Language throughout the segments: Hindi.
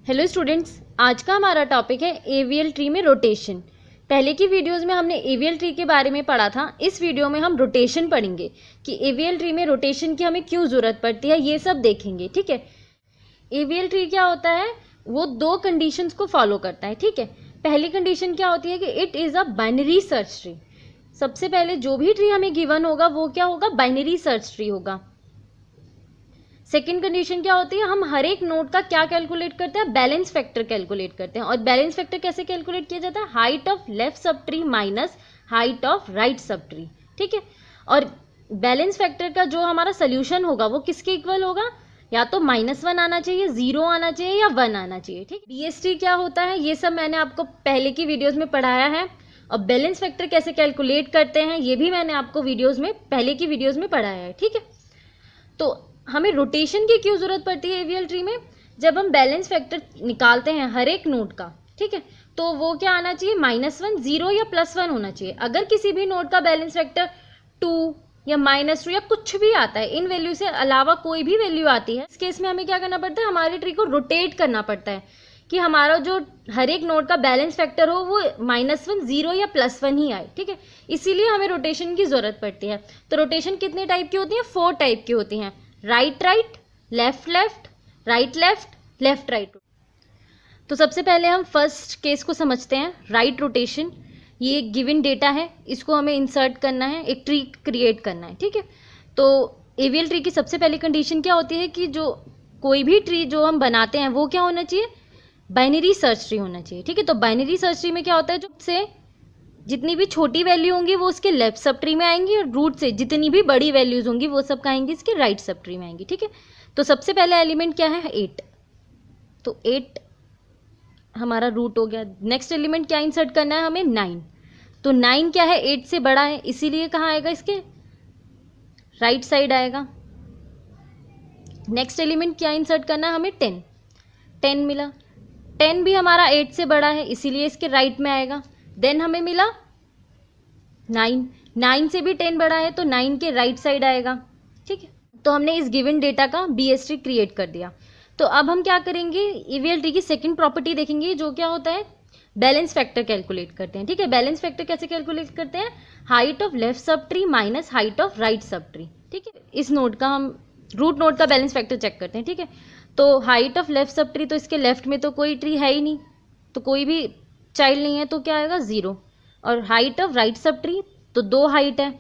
हेलो स्टूडेंट्स, आज का हमारा टॉपिक है एवीएल ट्री में रोटेशन। पहले की वीडियोस में हमने एवीएल ट्री के बारे में पढ़ा था। इस वीडियो में हम रोटेशन पढ़ेंगे कि एवीएल ट्री में रोटेशन की हमें क्यों ज़रूरत पड़ती है, ये सब देखेंगे। ठीक है, एवीएल ट्री क्या होता है, वो दो कंडीशंस को फॉलो करता है। ठीक है, पहली कंडीशन क्या होती है कि it is a binary search tree. सबसे पहले जो भी ट्री हमें गिवन होगा वो क्या होगा, बाइनरी सर्च ट्री होगा। सेकेंड कंडीशन क्या होती है, हम हर एक नोड का क्या कैलकुलेट करते हैं, बैलेंस फैक्टर कैलकुलेट करते हैं। और बैलेंस फैक्टर कैसे कैलकुलेट किया जाता है, height of left sub tree minus height of right sub tree. ठीक है, और बैलेंस फैक्टर का जो हमारा सोल्यूशन होगा वो किसके इक्वल होगा, या तो -1 आना चाहिए, 0 आना चाहिए या 1 आना चाहिए। ठीक, बीएसटी क्या होता है ये सब मैंने आपको पहले की वीडियोस में पढ़ाया है। और बैलेंस फैक्टर कैसे कैलकुलेट करते हैं ये भी मैंने आपको वीडियोस में पहले की वीडियोस में पढ़ाया है। ठीक है, तो हमें रोटेशन की क्यों जरूरत पड़ती है एवीएल ट्री में, जब हम बैलेंस फैक्टर निकालते हैं हर एक नोड का। ठीक है, तो वो क्या आना चाहिए, -1, 0 या +1 होना चाहिए। अगर किसी भी नोड का बैलेंस फैक्टर 2 या -2 या कुछ भी आता है, इन वैल्यू से अलावा कोई भी वैल्यू आती है, इस केस में हमें क्या करना पड़ता है, हमारे ट्री को रोटेट करना पड़ता है कि हमारा जो हर एक नोड का बैलेंस फैक्टर हो वो -1, 0 या +1 ही आए। ठीक है, इसीलिए हमें रोटेशन की जरूरत पड़ती है। तो रोटेशन कितने टाइप की होती है, 4 टाइप की होती हैं, right right, left left, right left, left right. तो सबसे पहले हम फर्स्ट केस को समझते हैं, राइट रोटेशन। ये एक गिवन डेटा है, इसको हमें इंसर्ट करना है, एक ट्री क्रिएट करना है। ठीक है, तो एवीएल ट्री की सबसे पहली कंडीशन क्या होती है कि जो कोई भी ट्री जो हम बनाते हैं वो क्या होना चाहिए, बाइनरी सर्च ट्री होना चाहिए। ठीक है, तो बाइनरी सर्च ट्री में क्या होता है, जो से जितनी भी छोटी वैल्यू होंगी वो उसके लेफ्ट सब ट्री में आएंगी, और रूट से जितनी भी बड़ी वैल्यूज होंगी वो सब आएंगी इसके राइट सब ट्री में आएंगी। ठीक है, तो सबसे पहले एलिमेंट क्या है, 8। तो 8 हमारा रूट हो गया। नेक्स्ट एलिमेंट क्या इंसर्ट करना है हमें, 9। तो 9 क्या है, 8 से बड़ा है, इसीलिए कहाँ आएगा, इसके राइट साइड आएगा। नेक्स्ट एलिमेंट क्या इंसर्ट करना है हमें, 10। 10 मिला, 10 भी हमारा 8 से बड़ा है, इसीलिए इसके राइट में आएगा। देन हमें मिला 9, 9 से भी 10 बड़ा है तो 9 के राइट साइड आएगा। ठीक है, तो हमने इस गिवन डेटा का बीएस ट्री क्रिएट कर दिया। तो अब हम क्या करेंगे, एवीएल ट्री की सेकंड प्रॉपर्टी देखेंगे, जो क्या होता है, बैलेंस फैक्टर कैलकुलेट करते हैं। ठीक है, बैलेंस फैक्टर कैसे कैलकुलेट करते हैं, height of left sub tree minus height of right sub tree. ठीक है, इस नोड का हम रूट नोड का बैलेंस फैक्टर चेक करते हैं। ठीक है, तो height of left sub tree, तो इसके लेफ्ट में तो कोई ट्री है ही नहीं, तो कोई भी चाइल्ड नहीं है, तो क्या आएगा, 0। और height of right sub tree, तो 2 हाइट है,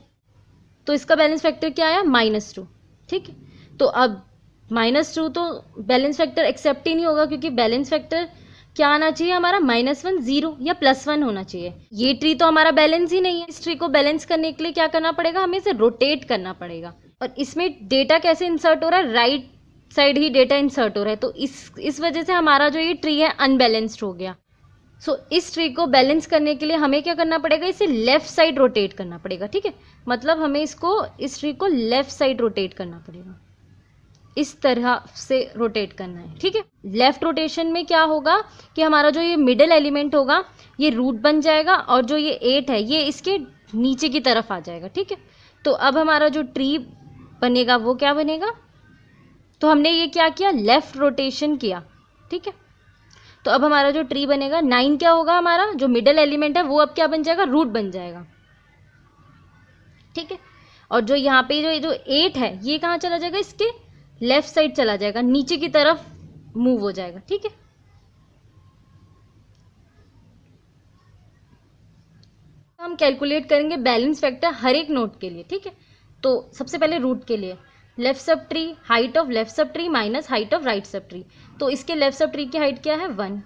तो इसका बैलेंस फैक्टर क्या आया, -2। ठीक है, तो अब -2 तो बैलेंस फैक्टर एक्सेप्ट ही नहीं होगा, क्योंकि बैलेंस फैक्टर क्या आना चाहिए हमारा, -1, 0 या +1 होना चाहिए। ये ट्री तो हमारा बैलेंस ही नहीं है। इस ट्री को बैलेंस करने के लिए क्या करना पड़ेगा, हमें इसे रोटेट करना पड़ेगा। और इसमें डेटा कैसे इंसर्ट हो रहा है, राइट साइड ही डेटा इंसर्ट हो रहा है, तो इस वजह से हमारा जो ये ट्री है अनबैलेंस्ड हो गया। इस ट्री को बैलेंस करने के लिए हमें क्या करना पड़ेगा, इसे लेफ्ट साइड रोटेट करना पड़ेगा। ठीक है, मतलब हमें इस ट्री को लेफ्ट साइड रोटेट करना पड़ेगा, इस तरह से रोटेट करना है। ठीक है, लेफ्ट रोटेशन में क्या होगा कि हमारा जो ये मिडिल एलिमेंट होगा ये रूट बन जाएगा, और जो ये 8 है ये इसके नीचे की तरफ आ जाएगा। ठीक है, तो अब हमारा जो ट्री बनेगा वो क्या बनेगा, तो हमने ये क्या किया, लेफ्ट रोटेशन किया। ठीक है, तो अब हमारा जो ट्री बनेगा, 9 क्या होगा, हमारा जो मिडिल एलिमेंट है वो अब क्या बन जाएगा, रूट बन जाएगा। ठीक है, और जो यहाँ पे जो 8 है ये कहाँ चला जाएगा, इसके लेफ्ट साइड चला जाएगा, नीचे की तरफ मूव हो जाएगा। ठीक है, हम कैलकुलेट करेंगे बैलेंस फैक्टर हर एक नोड के लिए। ठीक है, तो सबसे पहले रूट के लिए, left sub tree, height of left sub tree minus height of right sub tree. तो इसके लेफ्ट सब ट्री की हाइट क्या है, 1,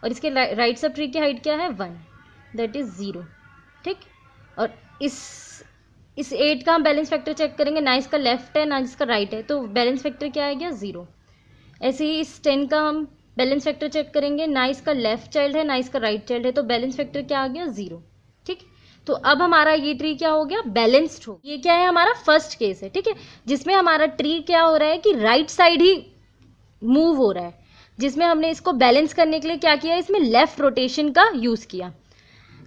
और इसके राइट सब ट्री की हाइट क्या है, 1, दैट इज 0। ठीक, और इस 8 का हम बैलेंस फैक्टर चेक करेंगे, ना इसका लेफ्ट है ना इसका राइट है, तो बैलेंस फैक्टर क्या आ गया, 0। ऐसे ही इस 10 का हम बैलेंस फैक्टर चेक करेंगे, ना इसका लेफ्ट चाइल्ड है ना इसका राइट चाइल्ड है, तो बैलेंस फैक्टर क्या आ गया, 0। ठीक, तो अब हमारा ये ट्री क्या हो गया, बैलेंस्ड हो। ये क्या है, हमारा फर्स्ट केस है। ठीक है, जिसमें हमारा ट्री क्या हो रहा है कि राइट साइड ही मूव हो रहा है, जिसमें हमने इसको बैलेंस करने के लिए क्या किया, इसमें लेफ्ट रोटेशन का यूज किया।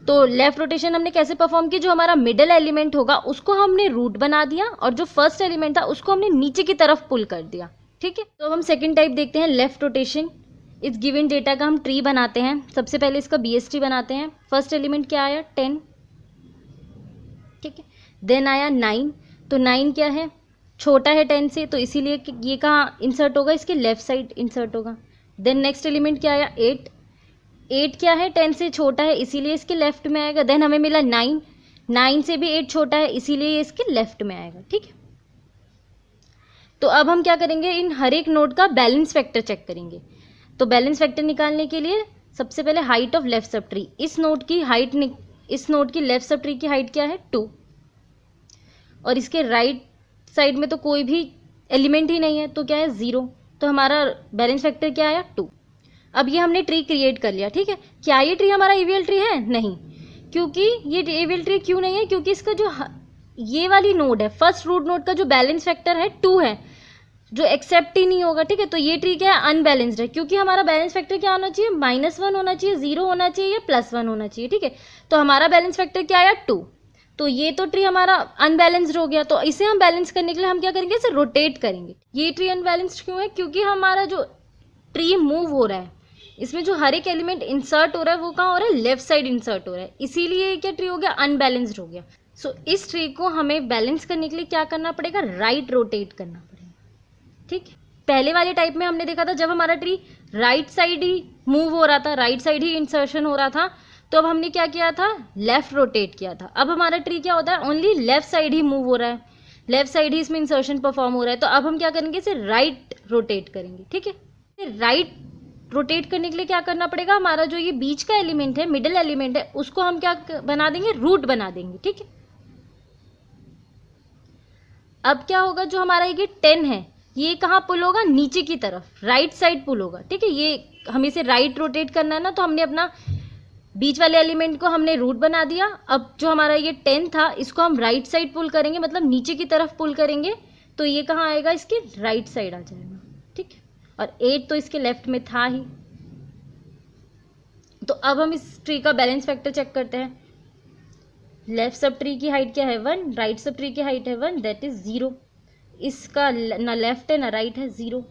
तो लेफ्ट रोटेशन हमने कैसे परफॉर्म की, जो हमारा मिडिल एलिमेंट होगा उसको हमने रूट बना दिया, और जो फर्स्ट एलिमेंट था उसको हमने नीचे की तरफ पुल कर दिया। ठीक है, तो अब हम सेकंड टाइप देखते हैं, लेफ्ट रोटेशन। इस गिवन डेटा का हम ट्री बनाते हैं। सबसे पहले इसका BST बनाते हैं। फर्स्ट एलिमेंट क्या आया 10, ठीक है। देन आया 9, तो 9 क्या है, छोटा है 10 से, तो इसीलिए ये कहाँ इंसर्ट होगा, इसके लेफ्ट साइड इंसर्ट होगा। देन नेक्स्ट एलिमेंट क्या आया 8, 8 क्या है 10 से छोटा है, इसीलिए इसके लेफ्ट में आएगा। देन हमें मिला 9, 9 से भी 8 छोटा है, इसीलिए ये इसके लेफ्ट में आएगा, ठीक है। तो अब हम क्या करेंगे, इन हर एक नोड का बैलेंस फैक्टर चेक करेंगे। तो बैलेंस फैक्टर निकालने के लिए सबसे पहले height of left sub tree, इस नोड की हाइट, इस नोड की लेफ्ट सब ट्री की हाइट क्या है 2, और इसके राइट साइड में तो कोई भी एलिमेंट ही नहीं है, तो क्या है 0, तो हमारा बैलेंस फैक्टर क्या आया 2। अब ये हमने ट्री क्रिएट कर लिया, ठीक है। क्या ये ट्री हमारा AVL ट्री है? नहीं, क्योंकि ये AVL ट्री क्यों नहीं है, क्योंकि इसका जो ये वाली नोड है, फर्स्ट रूट नोड का जो बैलेंस फैक्टर है 2 है, जो एक्सेप्ट ही नहीं होगा, ठीक है। तो ये ट्री क्या है, अनबैलेंस्ड है, क्योंकि हमारा बैलेंस फैक्टर क्या होना चाहिए, -1 होना चाहिए, 0 होना चाहिए या +1 होना चाहिए, ठीक है। तो हमारा बैलेंस फैक्टर क्या आया 2, तो ये तो ट्री हमारा अनबैलेंस्ड हो गया। तो इसे हम बैलेंस करने के लिए हम क्या करेंगे, इसे रोटेट करेंगे। ये ट्री अनबैलेंस्ड क्यों है, क्योंकि हमारा जो ट्री मूव हो रहा है, इसमें जो हर एक एलिमेंट इंसर्ट हो रहा है वो कहाँ हो रहा है, लेफ्ट साइड इंसर्ट हो रहा है, इसीलिए क्या ट्री हो गया, अनबैलेंस्ड हो गया। सो इस ट्री को हमें बैलेंस करने के लिए क्या करना पड़ेगा, राइट रोटेट करना पड़ेगा, ठीक है। पहले वाले टाइप में हमने देखा था जब हमारा ट्री राइट साइड ही मूव हो रहा था, राइट साइड ही इंसर्शन हो रहा था, तो अब हमने क्या किया था, लेफ्ट रोटेट किया था। अब हमारा ट्री क्या होता है, ओनली लेफ्ट साइड ही मूव हो रहा है, लेफ्ट साइड ही इसमें इंसर्शन परफॉर्म हो रहा है। तो अब हम क्या करेंगे, इसे राइट रोटेट करेंगे, ठीक है। राइट रोटेट करने के लिए क्या करना पड़ेगा, हमारा जो ये बीच का एलिमेंट है, मिडिल एलिमेंट है, उसको हम क्या बना देंगे, रूट बना देंगे, ठीक है। अब क्या होगा, जो हमारा ये 10 है, ये कहाँ पुल होगा, नीचे की तरफ, राइट साइड पुल होगा, ठीक है। ये हमें इसे राइट रोटेट करना है ना, तो हमने अपना बीच वाले एलिमेंट को हमने रूट बना दिया। अब जो हमारा ये 10 था, इसको हम राइट साइड पुल करेंगे, मतलब नीचे की तरफ पुल करेंगे, तो ये कहाँ आएगा, इसके राइट साइड आ जाएगा, ठीक है। और 8 तो इसके लेफ्ट में था ही। तो अब हम इस ट्री का बैलेंस फैक्टर चेक करते हैं। लेफ्ट सब ट्री की हाइट क्या है 1, राइट सब ट्री की हाइट है 1, दैट इज 0। इसका ना लेफ्ट है ना राइट है, 0।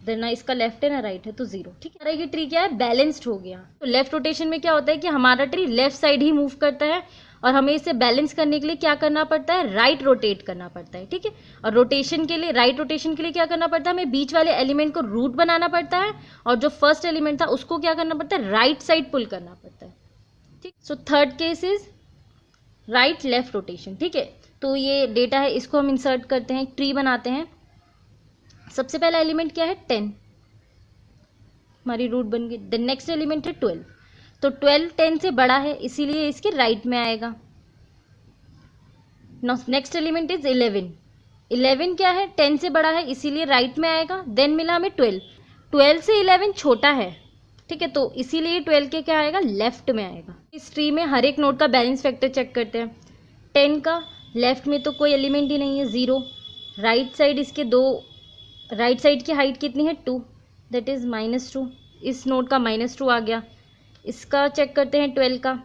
देन ना इसका लेफ्ट है ना राइट है, तो 0, ठीक है। ये ट्री क्या है, बैलेंस्ड हो गया। तो लेफ्ट रोटेशन में क्या होता है कि हमारा ट्री लेफ्ट साइड ही मूव करता है, और हमें इसे बैलेंस करने के लिए क्या करना पड़ता है, राइट रोटेट करना पड़ता है, ठीक है। और रोटेशन के लिए, राइट रोटेशन के लिए क्या करना पड़ता है, हमें बीच वाले एलिमेंट को रूट बनाना पड़ता है, और जो फर्स्ट एलिमेंट था उसको क्या करना पड़ता है, राइट साइड पुल करना पड़ता है, ठीक। So third case is right left rotation, ठीक है। तो ये डेटा है, इसको हम इंसर्ट करते हैं, ट्री बनाते हैं। सबसे पहला एलिमेंट क्या है 10, हमारी रूट बन गई। द नेक्स्ट एलिमेंट है 12, तो 12 10 से बड़ा है, इसीलिए इसके राइट में आएगा। नेक्स्ट एलिमेंट इज 11, 11 क्या है 10 से बड़ा है, इसीलिए राइट में आएगा। देन मिला हमें 12, 12 से 11 छोटा है, ठीक है, तो इसीलिए 12 के क्या आएगा, लेफ्ट में आएगा। इस ट्री में हर एक नोड का बैलेंस फैक्टर चेक करते हैं। 10 का लेफ्ट में तो कोई एलिमेंट ही नहीं है, 0। राइट साइड इसके राइट साइड की हाइट कितनी है 2, दैट इज -2। इस नोड का -2 आ गया। इसका चेक करते हैं 12 का,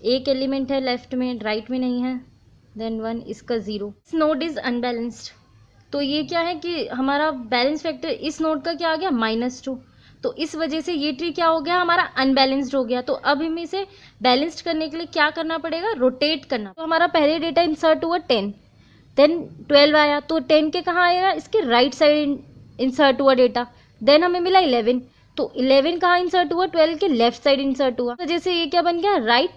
एक एलिमेंट है लेफ्ट में, राइट में नहीं है, देन 1, इसका 0। इस नोड इज अनबैलेंस्ड, तो ये क्या है कि हमारा बैलेंस फैक्टर इस नोड का क्या आ गया, -2। तो इस वजह से ये ट्री क्या हो गया, हमारा अनबैलेंस्ड हो गया। तो अब हमें इसे बैलेंस्ड करने के लिए क्या करना पड़ेगा, रोटेट करना। तो हमारा पहले डेटा इंसर्ट हुआ 10, देन 12 आया, तो 10 के कहाँ आएगा, इसके राइट साइड इंसर्ट हुआ डेटा। देन हमें मिला 11, तो 11 कहाँ इंसर्ट हुआ, 12 के लेफ्ट साइड इंसर्ट हुआ। तो जैसे ये क्या बन गया, राइट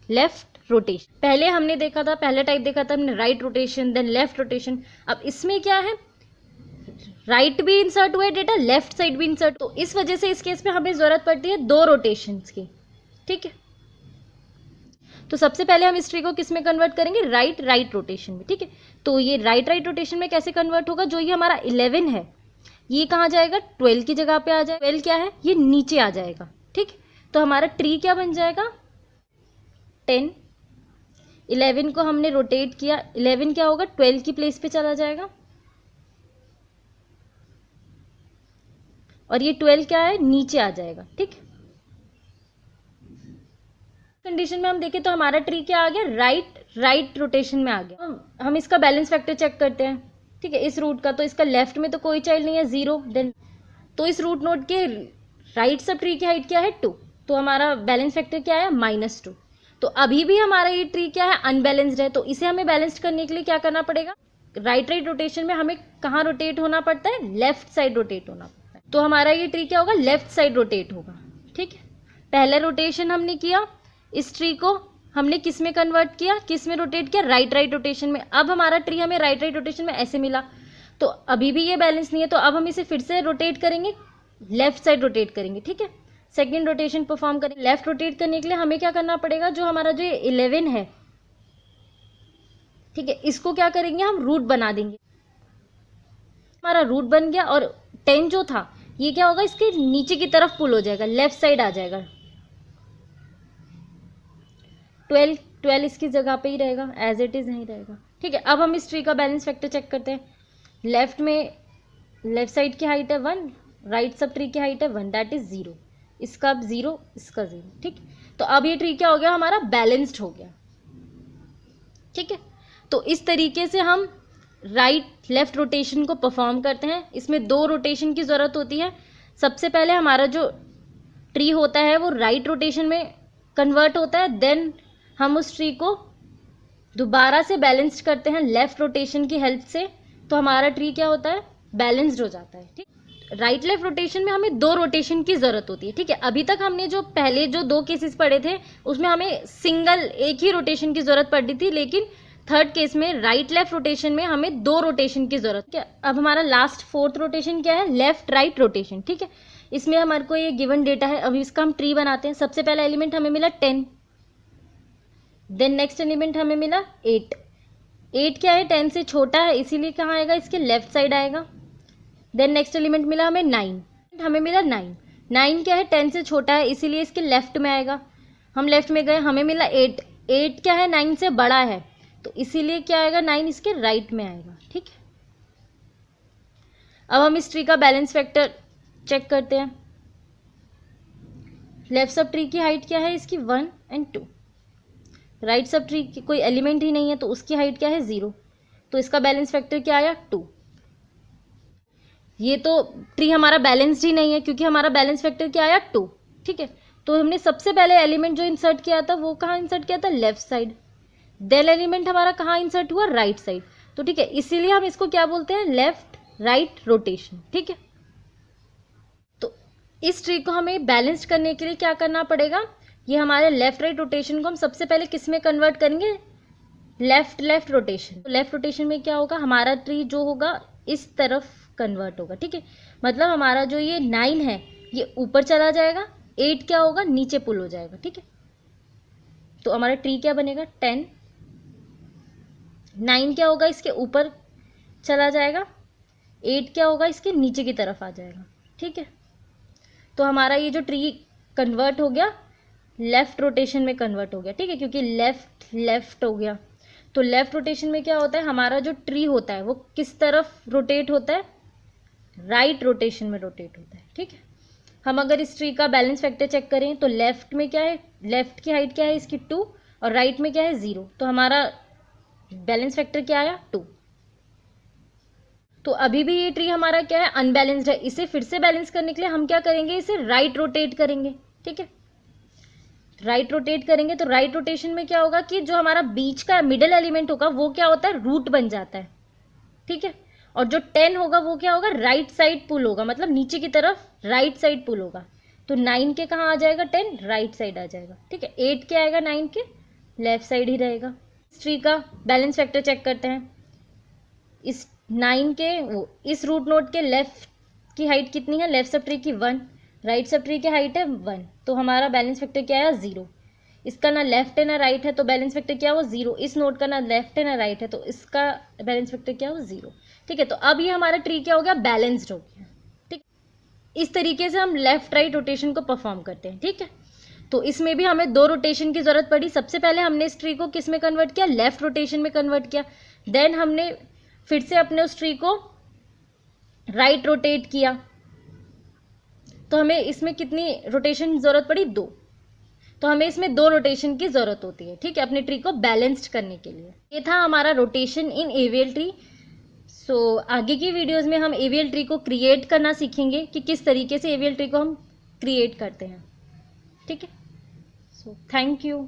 लेफ्ट रोटेशन। पहले हमने देखा था, पहला टाइप देखा था हमने right rotation, then left rotation. अब इसमें क्या है, राइट भी इंसर्ट हुआ है डेटा, लेफ्ट साइड भी इंसर्ट। तो इस वजह से इस केस में हमें जरूरत पड़ती है 2 रोटेशंस की, ठीक है। तो सबसे पहले हम इस ट्री को किस में कन्वर्ट करेंगे, राइट रोटेशन में, ठीक है। तो ये राइट रोटेशन में कैसे कन्वर्ट होगा, जो ये हमारा 11 है, ये कहाँ जाएगा, 12 की जगह पे आ जाएगा। 12 क्या है, ये नीचे आ जाएगा, ठीक। तो हमारा ट्री क्या बन जाएगा, 10। 11 को हमने रोटेट किया, 11 क्या होगा, 12 की प्लेस पे चला जाएगा, और ये 12 क्या है, नीचे आ जाएगा, ठीक। कंडीशन में हम देखें तो हमारा ट्री क्या आ गया, राइट रोटेशन में आ गया। हम इसका बैलेंस फैक्टर चेक करते हैं, ठीक है। इस रूट का, तो इसका लेफ्ट में तो कोई चाइल्ड नहीं है, 0। देन तो इस रूट नोड के राइट सब ट्री की हाइट क्या है 2, तो हमारा बैलेंस फैक्टर क्या है -2। तो अभी भी हमारा ये ट्री क्या है अनबैलेंस्ड है, तो इसे हमें बैलेंस करने के लिए क्या करना पड़ेगा, राइट रोटेशन में हमें कहाँ रोटेट होना पड़ता है, लेफ्ट साइड रोटेट होना पड़ता है। तो हमारा ये ट्री क्या होगा, लेफ्ट साइड रोटेट होगा। ठीक है, पहले रोटेशन हमने किया, इस ट्री को हमने किस में कन्वर्ट किया, किस में रोटेट किया, राइट रोटेशन में। अब हमारा ट्री हमें राइट रोटेशन में ऐसे मिला, तो अभी भी ये बैलेंस नहीं है, तो अब हम इसे फिर से रोटेट करेंगे, लेफ्ट साइड रोटेट करेंगे। ठीक है, सेकेंड रोटेशन परफॉर्म करेंगे। लेफ्ट रोटेट करने के लिए हमें क्या करना पड़ेगा, जो हमारा जो 11 है, ठीक है, इसको क्या करेंगे, हम रूट बना देंगे। हमारा रूट बन गया और 10 जो था ये क्या होगा, इसके नीचे की तरफ पुल हो जाएगा, लेफ्ट साइड आ जाएगा। 12 इसकी जगह पे ही रहेगा, एज इट इज नहीं रहेगा। ठीक है, अब हम इस ट्री का बैलेंस फैक्टर चेक करते हैं। लेफ्ट में लेफ्ट साइड की हाइट है 1, राइट सब ट्री की हाइट है 1, दैट इज 0। इसका अब 0, इसका 0। ठीक, तो अब ये ट्री क्या हो गया, हमारा बैलेंस्ड हो गया। ठीक है, तो इस तरीके से हम राइट लेफ्ट रोटेशन को परफॉर्म करते हैं। इसमें 2 रोटेशन की ज़रूरत होती है। सबसे पहले हमारा जो ट्री होता है वो राइट रोटेशन में कन्वर्ट होता है, देन हम उस ट्री को दोबारा से बैलेंस करते हैं लेफ्ट रोटेशन की हेल्प से, तो हमारा ट्री क्या होता है, बैलेंस्ड हो जाता है। ठीक, राइट लेफ्ट रोटेशन में हमें 2 रोटेशन की ज़रूरत होती है। ठीक है, अभी तक हमने जो पहले जो 2 केसेस पढ़े थे उसमें हमें सिंगल एक ही रोटेशन की ज़रूरत पड़ती थी, लेकिन थर्ड केस में राइट लेफ्ट रोटेशन में हमें 2 रोटेशन की ज़रूरत है। अब हमारा लास्ट 4th रोटेशन क्या है, लेफ्ट राइट रोटेशन। ठीक है, इसमें हमारे को ये गिवन डेटा है, अभी इसका हम ट्री बनाते हैं। सबसे पहला एलिमेंट हमें मिला 10, देन नेक्स्ट एलिमेंट हमें मिला 8। 8 क्या है, 10 से छोटा है, इसीलिए कहाँ आएगा, इसके लेफ्ट साइड आएगा। देन नेक्स्ट एलिमेंट मिला हमें 9, हमें मिला 9। 9 क्या है, 10 से छोटा है, इसीलिए इसके लेफ्ट में आएगा। हम लेफ्ट में गए, हमें मिला 8। 8 क्या है, 9 से बड़ा है, तो इसीलिए क्या आएगा, 9 इसके राइट में आएगा। ठीक है, अब हम इस ट्री का बैलेंस फैक्टर चेक करते हैं। लेफ्ट सब ट्री की हाइट क्या है, इसकी 1 और 2। राइट सब ट्री की कोई एलिमेंट ही नहीं है, तो उसकी हाइट क्या है, 0, तो इसका बैलेंस फैक्टर क्या आया, 2। ये तो ट्री हमारा बैलेंस्ड ही नहीं है, क्योंकि हमारा बैलेंस फैक्टर क्या आया, 2। ठीक है, तो हमने सबसे पहले एलिमेंट जो इंसर्ट किया था वो कहाँ इंसर्ट किया था, लेफ्ट साइड। देन एलिमेंट हमारा कहाँ इंसर्ट हुआ, राइट साइड। तो ठीक है, इसीलिए हम इसको क्या बोलते हैं, लेफ्ट राइट रोटेशन। ठीक है, तो इस ट्री को हमें बैलेंस करने के लिए क्या करना पड़ेगा, ये हमारे लेफ्ट राइट रोटेशन को हम सबसे पहले किस में कन्वर्ट करेंगे, लेफ्ट लेफ्ट रोटेशन। तो लेफ्ट रोटेशन में क्या होगा, हमारा ट्री जो होगा इस तरफ कन्वर्ट होगा। ठीक है, मतलब हमारा जो ये 9 है ये ऊपर चला जाएगा, 8 क्या होगा, नीचे पुल हो जाएगा। ठीक है, तो हमारा ट्री क्या बनेगा, 10। 9 क्या होगा, इसके ऊपर चला जाएगा, 8 क्या होगा, इसके नीचे की तरफ आ जाएगा। ठीक है, तो हमारा ये जो ट्री कन्वर्ट हो गया, लेफ्ट रोटेशन में कन्वर्ट हो गया। ठीक है, क्योंकि लेफ्ट लेफ्ट हो गया, तो लेफ्ट रोटेशन में क्या होता है, हमारा जो ट्री होता है वो किस तरफ रोटेट होता है, राइट रोटेशन में रोटेट होता है। ठीक है, हम अगर इस ट्री का बैलेंस फैक्टर चेक करें तो लेफ्ट में क्या है, लेफ्ट की हाइट क्या है, इसकी 2, और राइट में क्या है, 0, तो हमारा बैलेंस फैक्टर क्या आया, 2। तो अभी भी ये ट्री हमारा क्या है, अनबैलेंस्ड है। इसे फिर से बैलेंस करने के लिए हम क्या करेंगे, इसे राइट रोटेट करेंगे। ठीक है, राइट रोटेट करेंगे तो राइट रोटेशन में क्या होगा कि जो हमारा बीच का मिडिल एलिमेंट होगा वो क्या होता है, रूट बन जाता है। ठीक है, और जो 10 होगा वो क्या होगा, राइट साइड पुल होगा, मतलब नीचे की तरफ राइट साइड पुल होगा। तो 9 के कहाँ आ जाएगा, 10 राइट साइड आ जाएगा। ठीक है, 8 क्या आएगा, 9 के लेफ्ट साइड ही रहेगा। इस ट्री का बैलेंस फैक्टर चेक करते हैं। इस 9 के इस रूट नोड के लेफ्ट की हाइट कितनी है, लेफ्ट सब ट्री की 1, राइट सब ट्री की हाइट है 1, तो हमारा बैलेंस फैक्टर क्या आया, 0। इसका ना लेफ्ट है ना राइट है, तो बैलेंस फैक्टर क्या हो, 0। इस नोड का ना लेफ्ट है ना राइट है, तो इसका बैलेंस फैक्टर क्या हो, 0। ठीक है, तो अब ये हमारा ट्री क्या हो गया, बैलेंस्ड हो गया। ठीक, इस तरीके से हम लेफ्ट राइट रोटेशन को परफॉर्म करते हैं। ठीक है, तो इसमें भी हमें 2 रोटेशन की जरूरत पड़ी। सबसे पहले हमने इस ट्री को किस में कन्वर्ट किया, लेफ्ट रोटेशन में कन्वर्ट किया। देन हमने फिर से अपने उस ट्री को राइट रोटेट किया, तो हमें इसमें कितनी रोटेशन जरूरत पड़ी, 2। तो हमें इसमें 2 रोटेशन की जरूरत होती है। ठीक है, अपने ट्री को बैलेंस्ड करने के लिए। ये था हमारा रोटेशन इन एवीएल ट्री। सो आगे की वीडियोस में हम एवीएल ट्री को क्रिएट करना सीखेंगे कि किस तरीके से एवीएल ट्री को हम क्रिएट करते हैं। ठीक है, सो थैंक यू।